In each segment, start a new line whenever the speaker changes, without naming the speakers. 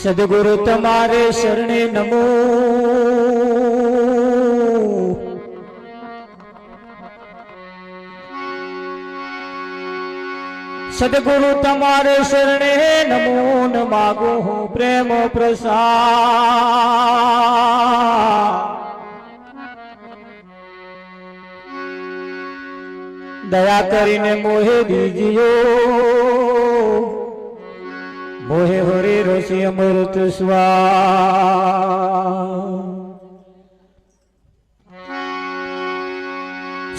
સદગુરુ તમારે શરણે નમો, સદગુરુ તમારે શરણે નમો ન માગો હું પ્રેમ પ્રસાદ, દયા કરીને મોહે દીજીઓ, મોહે હરે રસી અમૃત સ્વા।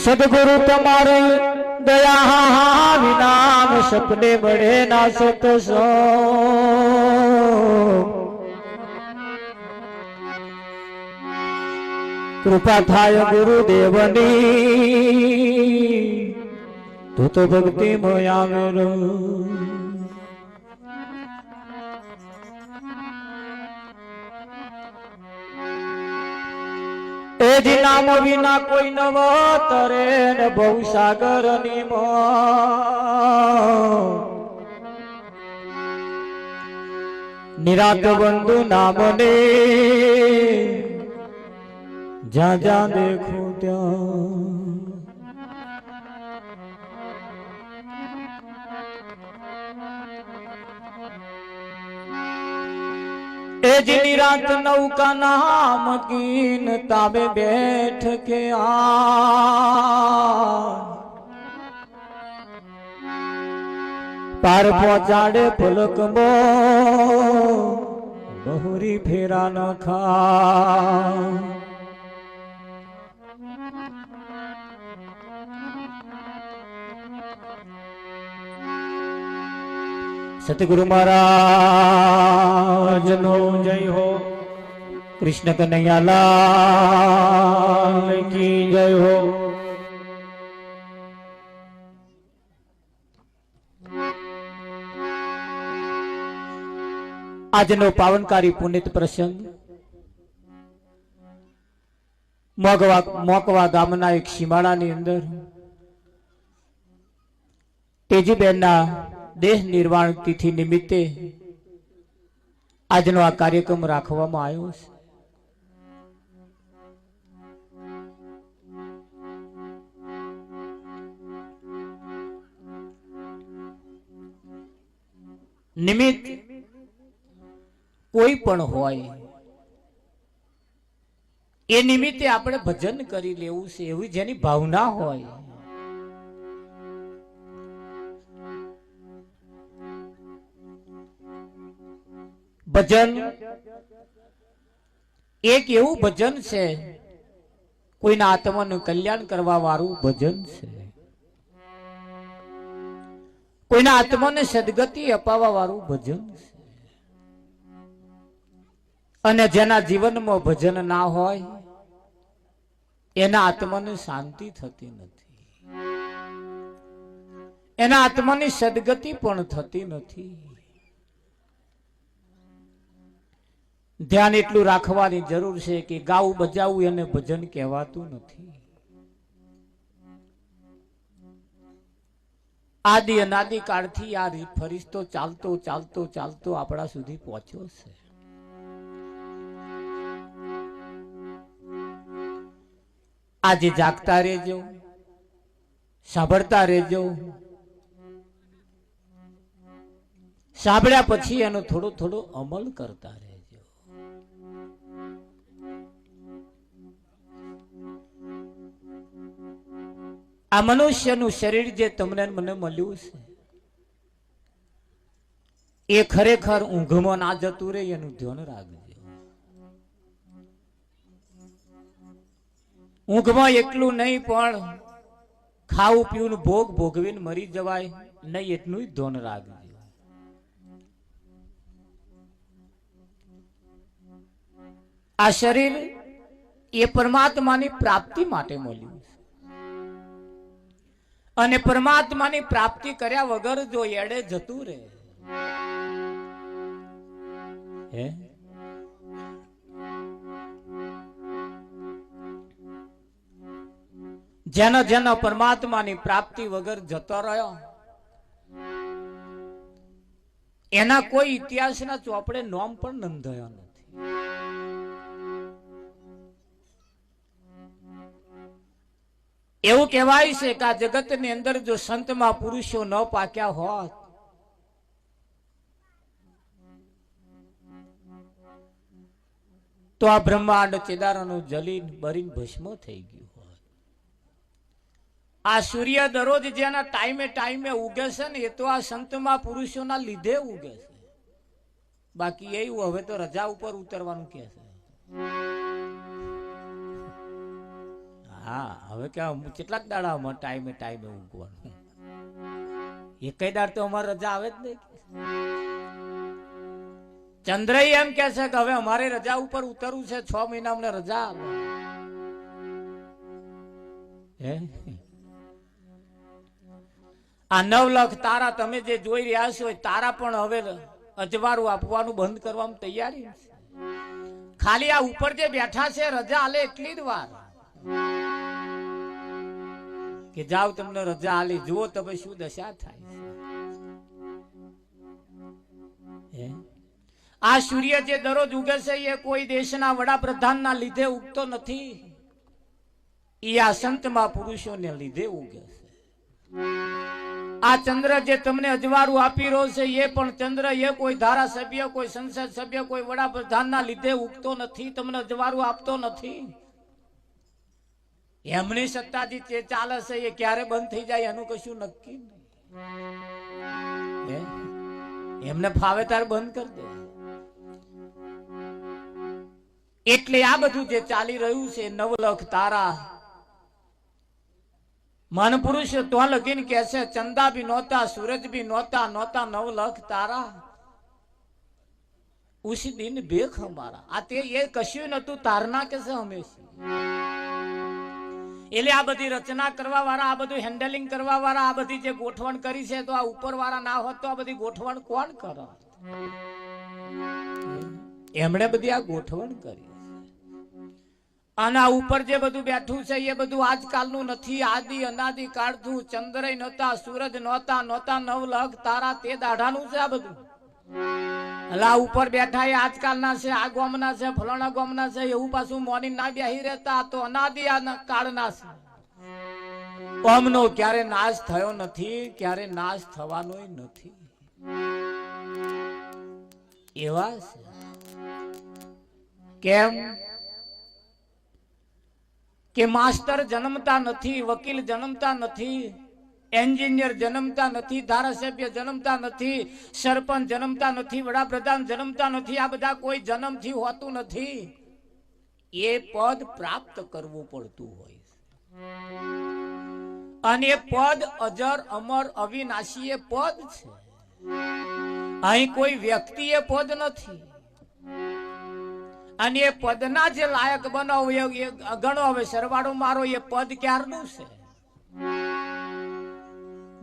સદગુરુ તમારે દયા વિનામ સપને મળે ના સતસંગ, કૃપા થાય ગુરુદેવની તો તો ભક્તિ મોયા એજી નામ વિના કોઈ નવ તરે ને બહુ સાગર ની નિરાત બંધુ નામને જ્યાં જ્યાં દેખું ત્યાં, એજી નિરાત નૌકા નામ કીન તાબે બેઠ કે પાર પહોંચાડે પલક મો બહુરી ફેરા ન ખા। સતગુરુ મહારાજ નો જય હો, કૃષ્ણ કનૈયા લાલ કી જય હો। આજનો પાવનકારી પુનિત પ્રસંગ મોકવા ગામના એક સીમાડાની અંદર તેજીબેનના દેહ નિર્વાણ તિથિ નિમિત્તે આજનો આ કાર્યક્રમ રાખવામાં આવ્યો છે। નિમિત્ત કોઈ પણ હોય એ નિમિત્તે આપણે ભજન કરી લેવું છે, એવી જેની ભાવના હોય। ભજન એક એવું ભજન છે, કોઈના આત્માનું કલ્યાણ કરવા વાળું ભજન છે, કોઈના આત્માને સદગતિ અપાવવા વાળું ભજન છે। અને જેના જીવનમાં ભજન ના હોય એના આત્માને શાંતિ થતી નથી, એના આત્માની સદગતિ પણ થતી નથી। ધ્યાન એટલું રાખવાની જરૂર છે કે ગાવું બજાવવું એને ભજન કહેવાતું નથી। આદિ અનાદિ કાળથી આ ફરિશ્તો ચાલતો ચાલતો ચાલતો આપણા સુધી પહોંચ્યો છે। આજે જાગતા રહેજો, સાંભળતા રહેજો, સાંભળ્યા પછી એનો થોડો થોડો અમલ કરતા રહેજો। આ મનુષ્યનું શરીર જે તમને મને મળ્યું છે એ ખરેખર ઊંઘમાં ના જતું રહે એનું ધ્યાન રાખજો। ઊંઘમાં એકલું નહીં પણ ખાવું પીવું ભોગ ભોગવીને મરી જવાય નહીં એટલું ધ્યાન રાખજો। આ શરીર એ પરમાત્માની પ્રાપ્તિ માટે મળ્યું છે, અને પરમાત્માની પ્રાપ્તિ કર્યા વગર જો એડે જતું રહે જેનો જેનો પરમાત્માની પ્રાપ્તિ વગર જતો રહ્યો એના કોઈ ઇતિહાસના ચોપડે નોમ પણ નોંધાયા નથી. એવું કહેવાય છે કે આ જગતની અંદર જો સંતમાં પુરુષો ન પાક્યા હોત તો આ બ્રહ્માંડ ચેદારાનું જલીન બરીન ભસ્મ થઈ ગયું હોત. આ સૂર્ય દરરોજ જેના ટાઈમે ટાઈમે ઉગે છે ને એ તો આ સંતમાં પુરુષોના લીધે ઉગે છે. બાકી એવું હવે તો રજા ઉપર ઉતરવાનું કે છે. હા, હવે કેટલાક દાડામાં ટાઈમે ટાઈમે ઊંઘવાનું. એકઈ દાડ તો અમારે રજા આવે જ નહીં. ચંદ્ર એમ કે છે કે હવે અમારે રજા ઉપર ઉતરવું છે, 6 મહિના અમને રજા આવે. આ 9 લાખ તારા તમે જે જોઈ રહ્યા છો તારા પણ હવે અજવાળું આપવાનું બંધ કરવામાં તૈયારી છે. ખાલી આ ઉપર જે બેઠા છે રજા આલે એટલી જ વાર કે જાઓ તમને રજા આલી, જુઓ તમે શું દશા થાય છે. આ સૂર્ય જે દરરોજ ઉગે છે એ કોઈ દેશના વડાપ્રધાનના લીધે ઉગતો નથી, એ આ સંતમાં પુરુષોને લીધે ઉગે છે. આ ચંદ્ર જે તમને અજવાળું આપી રહ્યો છે એ પણ ચંદ્ર એ કોઈ ધારાસભ્ય, કોઈ સંસદ સભ્ય, કોઈ વડાપ્રધાનના લીધે ઉગતો નથી, તમને અજવાળું આપતો નથી. એમની સત્તાજી જે ચાલે છે એ ક્યારે બંધ થઈ જાય એનું કશું નક્કી નહીં. એમને ફાવે ત્યારે બંધ કરી દે. એટલે આ બધું જે ચાલી રહ્યું છે 9 લાખ તારા મન પુરુષ તો લગીન કે છે ચંદા ભી નહોતા, सूरज भी नौता, 9 लाख तारा उसी दिन बेख हमारा. આ તે એ કશું નતું તારના કે છે હંમેશા. એટલે આ બધી રચના કરવા વાળા, આ બધું હેન્ડલિંગ કરવા વાળા, આ બધી જે ગોઠવણ કરી છે તો આ ઉપર વાળા ના હોત તો આ બધી ગોઠવણ કોણ કરે? એમણે બધી આ ગોઠવણ કરી. અને આ ઉપર જે બધું બેઠું છે એ બધું આજકાલનું નથી, આદિ અનાદિ કાળથી. ચંદ્ર નહોતા, સૂરજ નહોતા, 9 લાખ તારા તે દાઢાનું છે આ બધું. એટલે આ ઉપર બેઠા એ આજકાલના છે, આ ગામના છે, ફલાણા ગામના છે, એવું પાછું મોની ના બેહી રહેતા તો અનાદિ કાળના છે. ઓમનો ક્યારે નાશ થયો નથી, ક્યારે નાશ થવાનો નથી. એવા છે કેમ કે માસ્ટર જન્મતા નથી, વકીલ જન્મતા નથી, એન્જિનિયર જન્મતા નથી, ધારાસભ્ય જન્મતા નથી, સરપંચ જન્મતા નથી, વડાપ્રધાન જન્મતા નથી. આ બધા કોઈ જન્મથી હોતું નથી, એ પદ પ્રાપ્ત કરવું પડતું હોય. અને એ પદ અજર અમર અવિનાશી એ પદ છે. અહીં કોઈ વ્યક્તિ એ પદ નથી. અને એ પદના જે લાયક બનાવો એ ગણો. હવે સરવાળો મારો એ પદ ક્યારનું છે?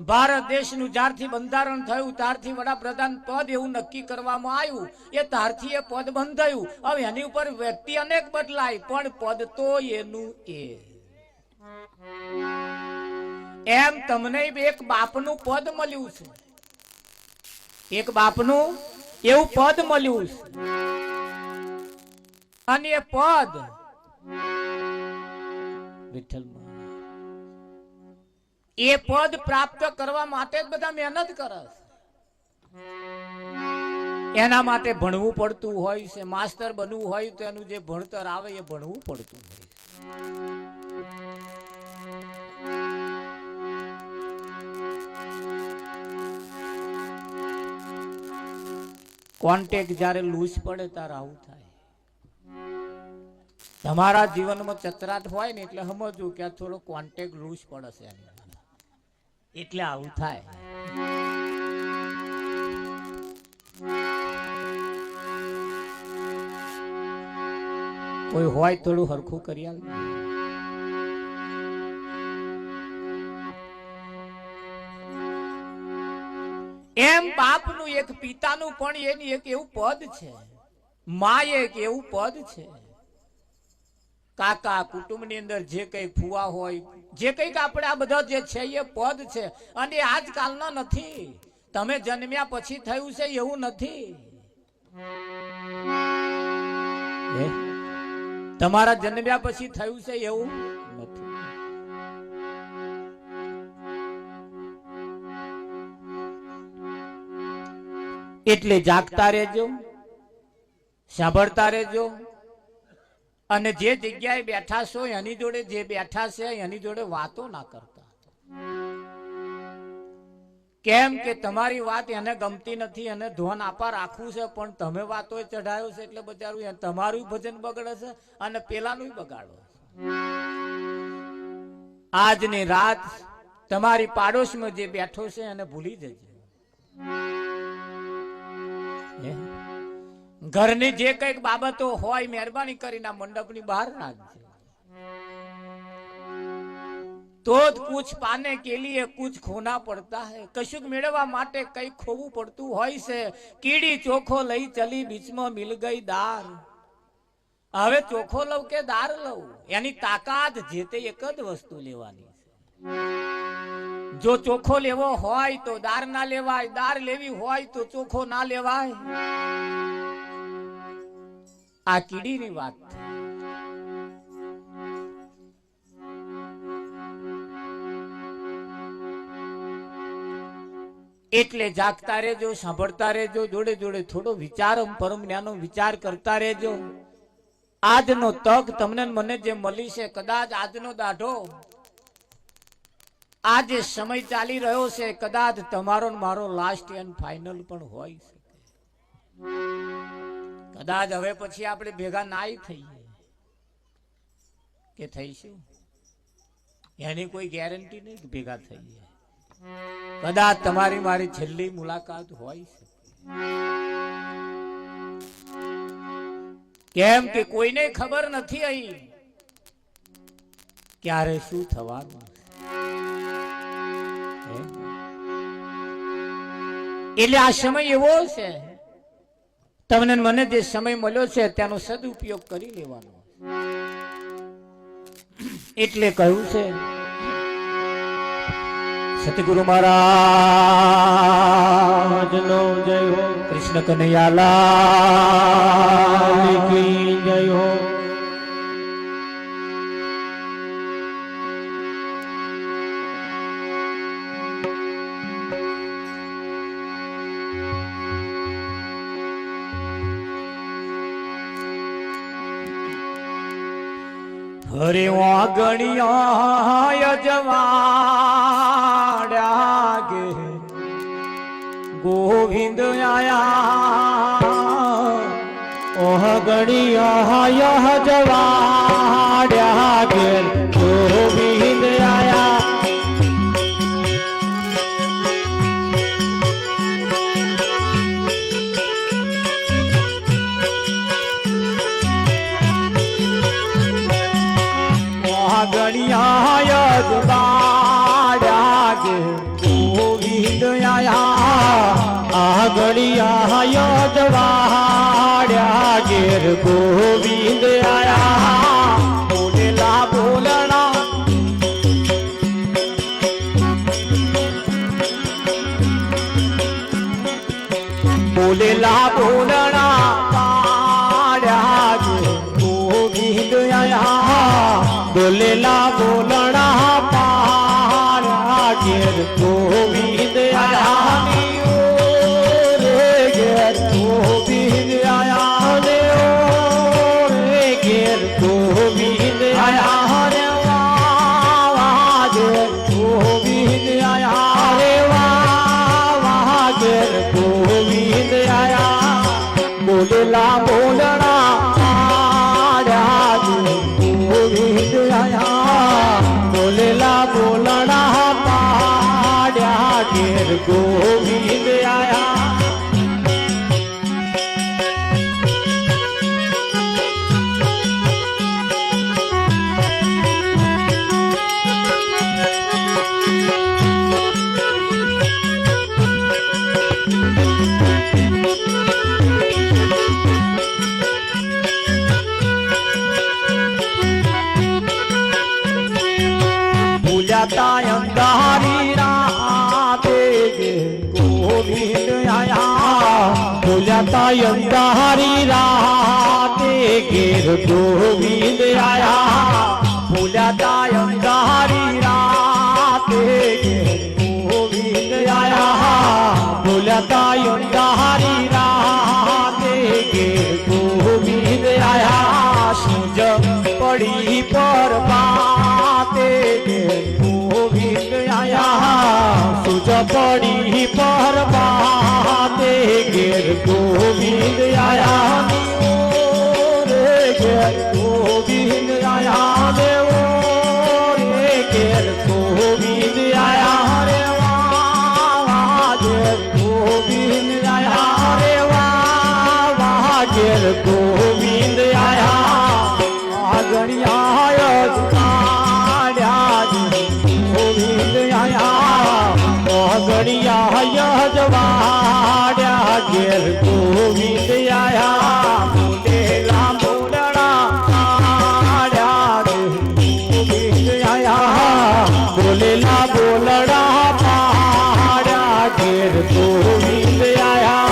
ભારત દેશનું જ્યારથી બંધારણ થયું ત્યારથી વડાપ્રધાન પદ એવું નક્કી કરવામાં આવ્યું, એ ત્યારથી એ પદ બંધાયું. હવે એની ઉપર વ્યક્તિ અનેક બદલાય પણ પદ તો એનું એ. એમ તમને એક બાપનું પદ મળ્યું છે, એક બાપનું એવું પદ મળ્યું છે. અને એ પદ વિઠ્ઠલ એ પદ પ્રાપ્ત કરવા માટે જ બધા મહેનત કરે છે. એના માટે ભણવું પડતું હોય છે. માસ્ટર બનવું હોય તો એનું જે ભણતર આવે એ ભણવું પડતું હોય. કોન્ટેક્ટ જ્યારે લૂઝ પડે ત્યારે આવું થાય. તમારા જીવનમાં ચતરાટ હોય ને એટલે સમજવું કે આ થોડો કોન્ટેક્ટ લૂઝ પડે છે એટલે આવું થાય. કોઈ હોય થોડું હરખું કરી આવે. એમ બાપનું એક પિતાનું પણ એની એક એવું પદ છે, માં એક એવું પદ છે. કાકા કુટુંબની અંદર જે કઈ ફુવા હોય, જે કઈક આપણે આ બધા જે છે એ પદ છે. અને આજકાલના નથી. તમે જન્મ્યા પછી થયું છે એવું નથી. તમારા જન્મ્યા પછી થયું છે એવું નથી. એટલે જાગતા રહેજો, સાંભળતા રહેજો, અને જે જગ્યાએ બેઠા છો એની જોડે જે બેઠા છે એની જોડે વાતો ના કરતા. કેમ કે તમારી વાત એને ગમતી નથી, એને ધોન આપા રાખવું છે, પણ તમે વાતો ચઢાયો છે એટલે બચારું તમારું ભજન બગડે છે અને પેલાનું બગાડો. આજની રાત તમારી પાડોશમાં જે બેઠો છે એને ભૂલી જજો. ઘરની જે કઈક બાબતો હોય મહેરબાની કરીને મંડપની બહાર રાખજો. तो कुछ पाने के लिए कुछ खोना पड़ता है. कशुक मेळवा माटे कई खोवू पड़तुं होय छे. कीड़ी चोखो लई चली बीच में मिल गई दार. हवे चोखो लव के दार लव यानी ताकात जे ते एक ज वस्तु लेवानी छे. जो चोखो लेवो होय तो दार ना लेवाय, दार लेवी होय तो चोखो ना लेवाय. आ कीड़ीनी वात थी. એટલે જાગતા રહેજો, સાંભળતા રહેજો, જોડે જોડે થોડો વિચાર પરમ જ્ઞાનો વિચાર કરતા રહેજો. આજનો તક તમને મને જે મળી છે, કદાચ આજનો દાઢો આ જે સમય ચાલી રહ્યો છે કદાચ તમારો મારો લાસ્ટ એન્ડ ફાઇનલ પણ હોય શકે. કદાચ હવે પછી આપણે ભેગા નાય થઈએ કે થઈશું એની કોઈ ગેરંટી નહીં ભેગા થઈએ. કદાચ તમારી મારી છેલ્લી મુલાકાત હોય છે. કેમ કે કોઈને ખબર નથી અહીં ક્યારે શું થવાનું. એટલે આ સમય એવો છે, તમને મને જે સમય મળ્યો છે તેનો સદુપયોગ કરી લેવાનો. એટલે કહ્યું છે સતગુરુ મહારાજ નો જય હો. કૃષ્ણ કનૈયાલાલ કી જય હો. હરે વાગણિયા જવાડ્યા ગે ગોવિંદ આયા. ઓહ ગણિયા જવાડ્યા ગે ગોવિંદ આયા. ગણિયા જવાડ્યા ગે ગોવિંદ આયા. આ ગણિયા જવાડ્યા ઘેર ગોવિંદ આયા. બોલેલા બોલણા બોલેલા બોલણા પાડ્યા ઘેર ગોવિંદ આયા. બોલેલા બોલણા પાડ્યા ઘેર ગોવિંદ આયા. ઘેર ગોવિંદ આયા રે ઘેર ગોવિંદ આયા રે વાહ ઘેર ગોવિંદ આયા રે વાહ ઘેર ગોવિંદ આયા. બોલેલા બોલણા પાડ્યા ગોવિંદ આયા. બોલેલા બોલણા પાડ્યા ઘેર ગોવિંદ આયા. અંધારી રાતે ગોવિંદ
અંધારી રાતે ઘેર ગોવિંદ આયા ભૂલ્યા અંધારી રાતે ઘેર ગોવિંદ આયા ભૂલ્યા અંધારી રાતે ઘેર ગોવિંદ આયા સૂજ પડી પર બાતે ઘેર ગોવિંદ આયા સૂજ પડી પર બાતે ઘેર ગોવિંદ આયા રે ઘેર ગોવિંદ આયા દેવો રે ઘેર ગોવિંદ આયા રે વાહ ઘેર ગોવિંદ આયા રે વાહ ઘેર ગોવિંદ આયા આગણિયા ગોવિંદ આયા આગણિયા જવાડ્યા ઘેર ગોવિંદ આયા બોલેલા બોલડા પાડ્યા ગોવિંદ આયા બોલેલા બોલડા પાડ્યા ઘેર ગોવિંદ આયા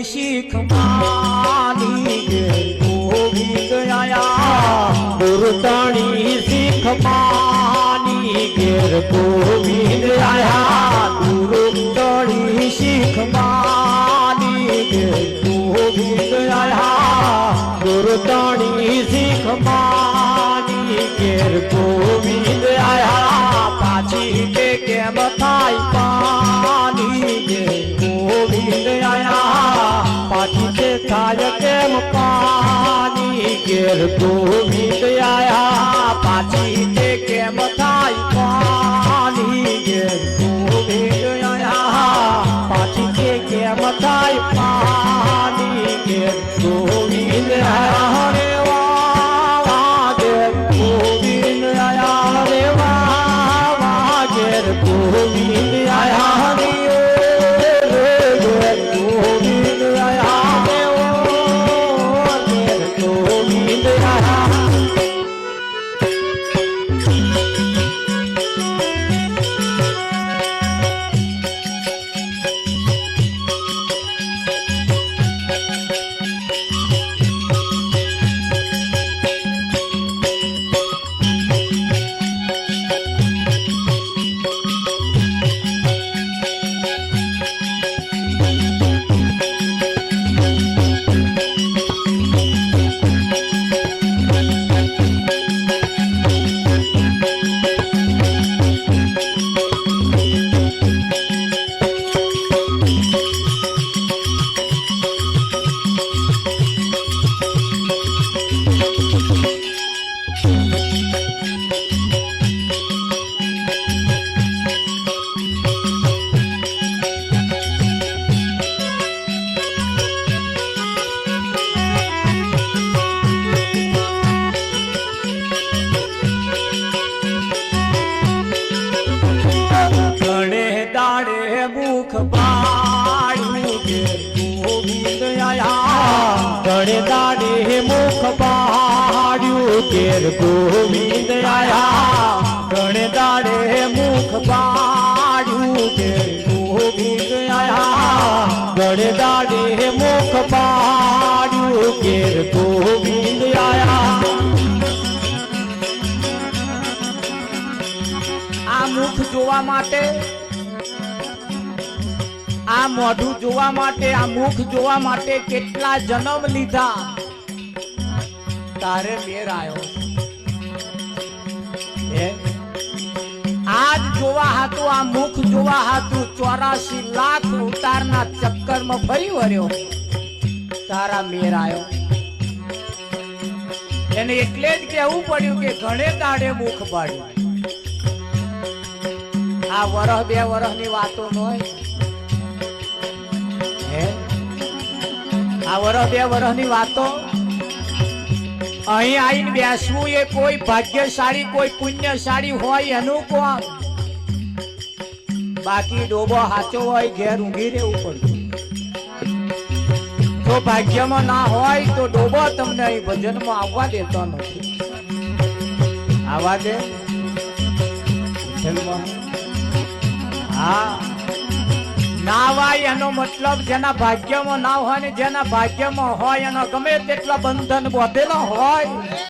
શીખ માની ઘેર ગોવિંદ આયા ગુરુતાણી શીખ માની ઘેર ગોવિંદ આયા ગુરુતાણી શીખ માની ઘેર ગોવિંદ આયા ગુરુતાણી શીખ માની ઘેર ગોવિંદ આયા પાછી કે કેમ થાય પાની ઘેર ગોવિંદ આયા પાછી તે થાય કેમ પાની ઘેર ગોવિંદ આયા પાછી તે કેમ થાય પાની ઘેર ગોવિંદ આયા પાછી તે કેમ થાય પાની ઘેર ગોવિંદ આયા રે વાહ ઘેર ગોવિંદ આયા રે વાહ ઘેર ગોવિંદ આયા રે ગોવિંદ આયા દેવો ઘેર ગોવિંદ આયા મુખ પાડ્યું ઘેર ગોવિંદ આયા ગણે દાડે મુખ પાડ્યું ઘેર ગોવિંદ આયા ગણે દાડે મુખ પાડ્યું ઘેર ગોવિંદ આયા ગણે દાડે મુખ પાડ્યું ઘેર ગોવિંદ આયા
આ મુખ જોવા માટે આ મોઢું જોવા માટે આ મુખ જોવા માટે કેટલા જન્મ લીધા તારે મેર આવ્યો આજ જોવા હાતું આ મુખ જોવા હાતું 84 લાખ ઉતારના ચક્કરમાં ફરી વર્યો તારા મેર આવ્યો એને એટલે જ કહેવું પડ્યું કે ઘણે દાડે મુખ પાડ્યું આ વરહ બે વરહની વાતો ન હોય આ વરહ બે વરહની વાતો અહીં આવીને બેસવું એ કોઈ ભાગ્યશાળી કોઈ પુણ્યશાળી હોય એનું કોણ. બાકી ડોબો સાચો હોય ઘેર ઊંઘી રહેવું પડતું. તો ભાગ્યમાં ના હોય તો ડોબો તમને અહીં ભજનમાં આવવા દેતો નથી. આવવા દે ભજનમાં? હા, ના વાય એનો મતલબ જેના ભાગ્યમાં ના હોય ને જેના ભાગ્યમાં હોય એનો ગમે તેટલા બંધન બાંધેલા હોય